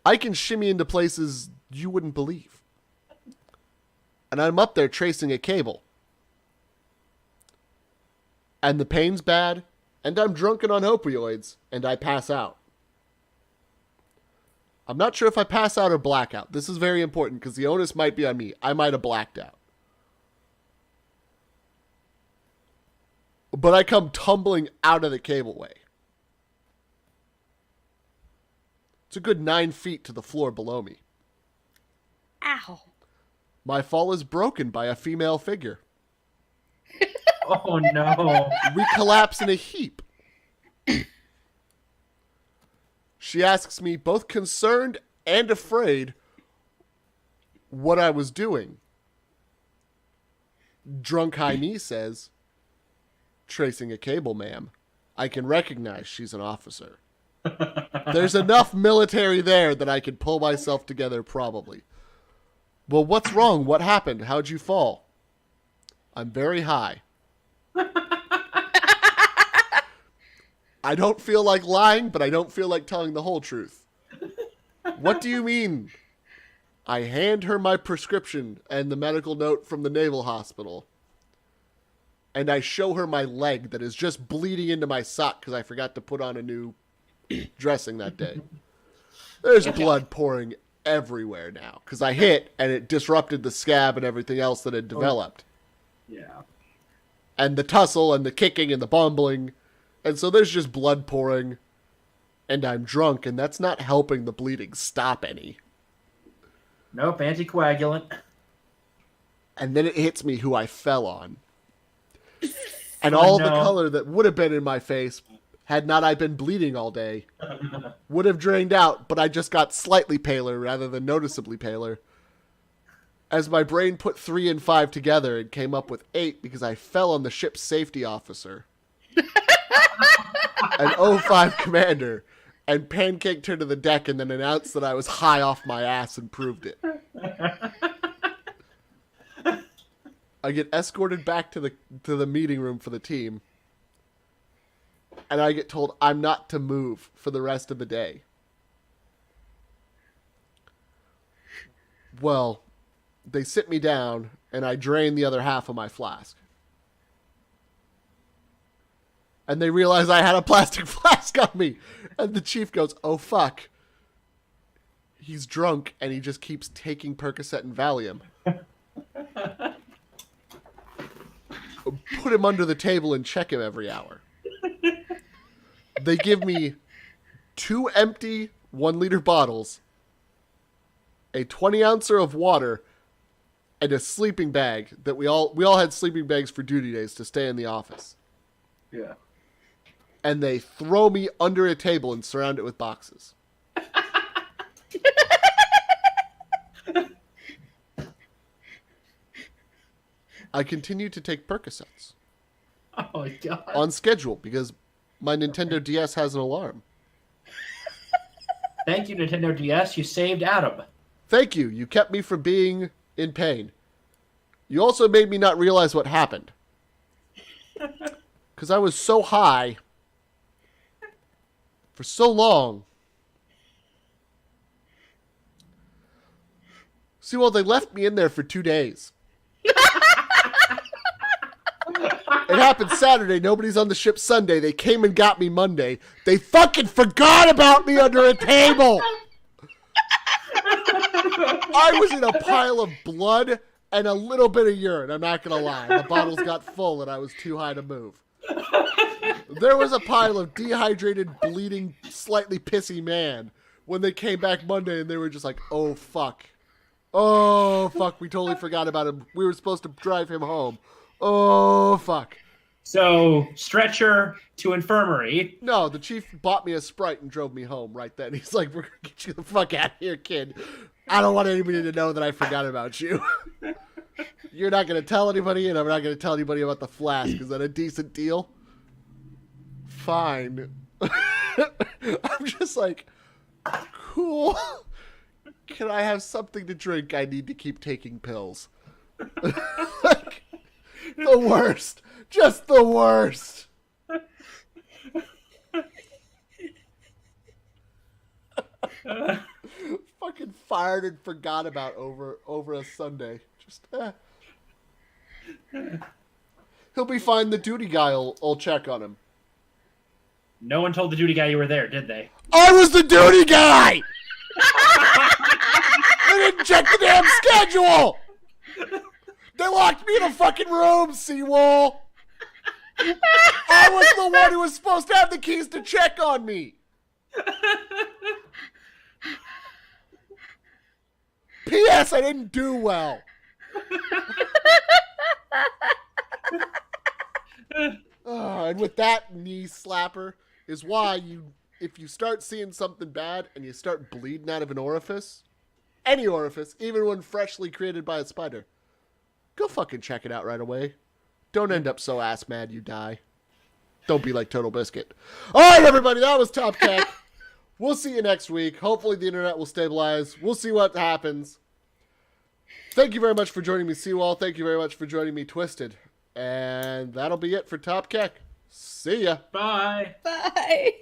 I can shimmy into places you wouldn't believe. And I'm up there tracing a cable. And the pain's bad, and I'm drunken on opioids, and I pass out. I'm not sure if I pass out or black out. This is very important because the onus might be on me. I might have blacked out. But I come tumbling out of the cableway. It's a good 9 feet to the floor below me. Ow. My fall is broken by a female figure. Oh, no. We collapse in a heap. She asks me, both concerned and afraid, what I was doing. Drunk high knee says, tracing a cable, ma'am. I can recognize she's an officer. There's enough military there that I could pull myself together, probably. Well, what's wrong? What happened? How'd you fall? I'm very high. I don't feel like lying, but I don't feel like telling the whole truth. What do you mean? I hand her my prescription and the medical note from the naval hospital. And I show her my leg that is just bleeding into my sock because I forgot to put on a new dressing that day. There's blood pouring everywhere now because I hit and it disrupted the scab and everything else that had developed. Yeah. And the tussle and the kicking and the bumbling. And so there's just blood pouring. And I'm drunk, and that's not helping the bleeding stop any. Nope, anticoagulant. And then it hits me who I fell on. And all the color that would have been in my face, had not I been bleeding all day, would have drained out, but I just got slightly paler rather than noticeably paler. As my brain put 3 and 5 together and came up with 8 because I fell on the ship's safety officer. An O5 commander, and pancaked her to the deck and then announced that I was high off my ass and proved it. I get escorted back to the meeting room for the team. And I get told I'm not to move for the rest of the day. Well, they sit me down and I drain the other half of my flask. And they realize I had a plastic flask on me. And the chief goes, oh, fuck. He's drunk, and he just keeps taking Percocet and Valium. Put him under the table and check him every hour. They give me 2 empty 1-liter bottles, a 20-ouncer of water, and a sleeping bag that we all had sleeping bags for duty days to stay in the office. Yeah. And they throw me under a table and surround it with boxes. I continue to take Percocets. Oh my god. On schedule because my Nintendo DS has an alarm. Thank you, Nintendo DS. You saved Adam. Thank you. You kept me from being in pain. You also made me not realize what happened. Because I was so high for so long. See, well, they left me in there for 2 days. It happened Saturday. Nobody's on the ship Sunday. They came and got me Monday. They fucking forgot about me under a table. I was in a pile of blood and a little bit of urine. I'm not going to lie. The bottles got full and I was too high to move. There was a pile of dehydrated, bleeding, slightly pissy man when they came back Monday and they were just like, oh, fuck. Oh, fuck. We totally forgot about him. We were supposed to drive him home. Oh, fuck. So, stretcher to infirmary. No, the chief bought me a Sprite and drove me home right then. He's like, we're going to get you the fuck out of here, kid. I don't want anybody to know that I forgot about you. You're not going to tell anybody, and I'm not going to tell anybody about the flask. Is that a decent deal? Fine. I'm just like, cool. Can I have something to drink? I need to keep taking pills. Like, the worst. Just the worst. Fucking fired and forgot about over a Sunday. Just He'll be fine. The duty guy will check on him. No one told the duty guy you were there, did they? I was the duty guy! They didn't check the damn schedule! They locked me in a fucking room, CWal! I was the one who was supposed to have the keys to check on me! P.S. I didn't do well. And with that knee slapper is why if you start seeing something bad and you start bleeding out of an orifice, any orifice, even one freshly created by a spider, go fucking check it out right away. Don't end up so ass mad you die. Don't be like Total Biscuit. All right, everybody, that was Top Tech. We'll see you next week. Hopefully the internet will stabilize. We'll see what happens. Thank you very much for joining me, CWal. Thank you very much for joining me, Twisted. And that'll be it for Top Keck. See ya. Bye. Bye.